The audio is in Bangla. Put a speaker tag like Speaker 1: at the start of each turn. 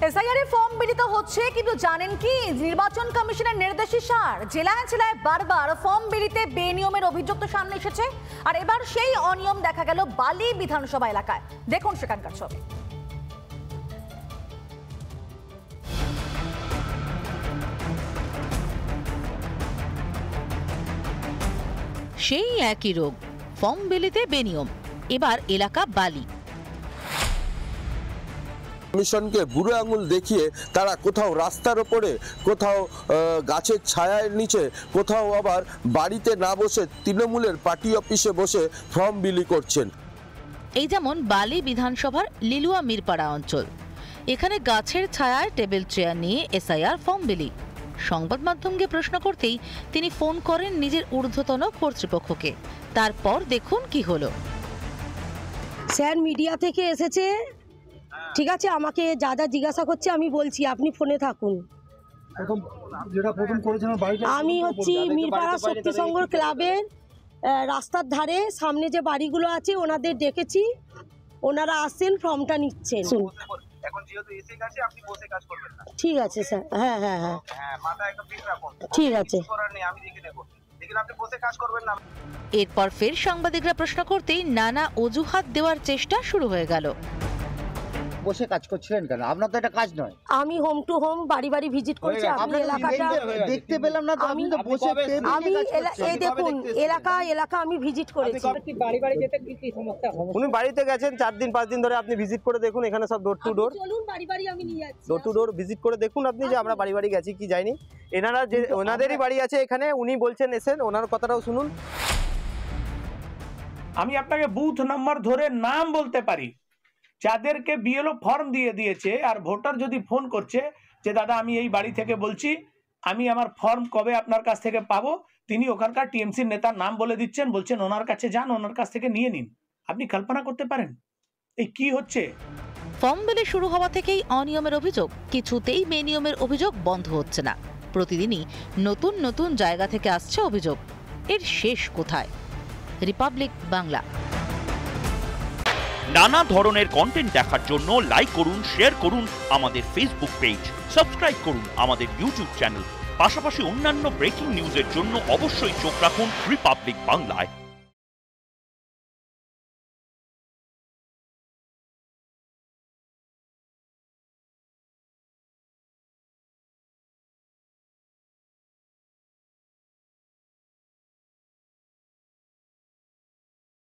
Speaker 1: এসআইআর এ ফর্ম বিলিত হচ্ছে, কিন্তু জানেন কি নির্বাচন কমিশনের নির্দেশে সার জেলায় জেলায় বারবার ফর্ম বিলিতে বেনিয়মের অভিযোগ তো সামনে এসেছে। আর এবার সেই অনিয়ম দেখা গেল বালি বিধানসভা এলাকায়। দেখুন সেখানকার ছবি।
Speaker 2: সেই একই রোগ, ফর্ম বিলিতে বেনিয়ম, এবার এলাকা বালি।
Speaker 3: কমিশনকে বুড়ো আঙুল দেখিয়ে তারা কোথাও রাস্তার ওপরে, কোথাও গাছের ছায়ার নিচে, কোথাও আবার বাড়িতে না বসে তৃণমূলের পার্টি অফিসে বসে ফর্ম বিলি করছেন।
Speaker 2: এই যেমন বালি বিধানসভার লিলুয়া মিরপাড়া অঞ্চল। এখানে গাছের ছায়ায় টেবিল চেয়ার নিয়ে এসআইআর ফর্ম বিলি। সংবাদ মাধ্যমকে প্রশ্ন করতেই তিনি ফোন করেন নিজের ঊর্ধ্বতন কর্তৃপক্ষকে। তারপর দেখুন কি হলো।
Speaker 4: স্যার মিডিয়া থেকে এসেছে, ঠিক আছে, আমাকে যা যা জিজ্ঞাসা করছে আমি বলছি, আপনি ফোনে থাকুন। আমি হচ্ছি মিরপাড়া শক্তি সংঘ ক্লাবের রাস্তার ধারে সামনে যে বাড়িগুলো আছে ওনাদের ডেকেছি, ওনারা আসছেন, ফর্মটা নিচ্ছেন। ঠিক আছে স্যার, হ্যাঁ হ্যাঁ হ্যাঁ ঠিক আছে।
Speaker 2: এরপর ফের সাংবাদিকরা প্রশ্ন করতেই নানা অজুহাত দেওয়ার চেষ্টা শুরু হয়ে গেল।
Speaker 5: বসে কাজ করছিলেন কেন? আপনার তো এটা কাজ নয়।
Speaker 4: আমি হোম টু হোম বাড়ি বাড়ি ভিজিট করছি। আপনি এলাকাটা
Speaker 5: দেখতে পেলাম না তো, আপনি তো বসে
Speaker 4: আমি এই দেখুন এলাকা আমি ভিজিট করেছি।
Speaker 6: বাড়ি বাড়ি যেতে কি সমস্যা?
Speaker 7: উনি বাড়িতে গেছেন 4 দিন 5 দিন ধরে, আপনি ভিজিট করে দেখুন, এখানে সব ডোর টু ডোর,
Speaker 4: চলুন বাড়ি বাড়ি আমি নিয়ে যাচ্ছি।
Speaker 7: ডোর টু ডোর ভিজিট করে দেখুন আপনি যে আমরা বাড়ি বাড়ি গেছি কি যাইনি। এনারা যে ওনাদেরই বাড়ি আছে এখানে, উনি বলছেন এসেন, ওনার কথাটাও শুনুন।
Speaker 6: আমি আপনাকে বুথ নাম্বার ধরে নাম বলতে পারি যাদেরকে বিএলও ফর্ম দিয়ে দিয়েছে। আর ভোটার যদি ফোন করছে যে দাদা আমি এই বাড়ি থেকে বলছি, আমি আমার ফর্ম কবে আপনার কাছ থেকে পাবো, তিনি ওখানকার টিএমসির নেতার নাম বলে দিচ্ছেন, বলছেন ওনার কাছে যান, ওনার কাছ থেকে নিয়ে নিন। আপনি কল্পনা করতে পারেন এই কি হচ্ছে?
Speaker 2: ফর্ম বিলি শুরু হওয়া থেকেই অনিয়মের অভিযোগ, কিছুতেই বেনিয়মের অভিযোগ বন্ধ হচ্ছে না। প্রতিদিনই নতুন নতুন জায়গা থেকে আসছে অভিযোগ। এর শেষ কোথায়? রিপাবলিক বাংলা।
Speaker 8: নানা ধরনের কন্টেন্ট দেখার জন্য লাইক করুন, শেয়ার করুন আমাদের ফেসবুক পেজ, সাবস্ক্রাইব করুন আমাদের ইউটিউব চ্যানেল। পাশাপাশি অন্যান্য ব্রেকিং নিউজের জন্য অবশ্যই চোখ রাখুন রিপাবলিক বাংলায়।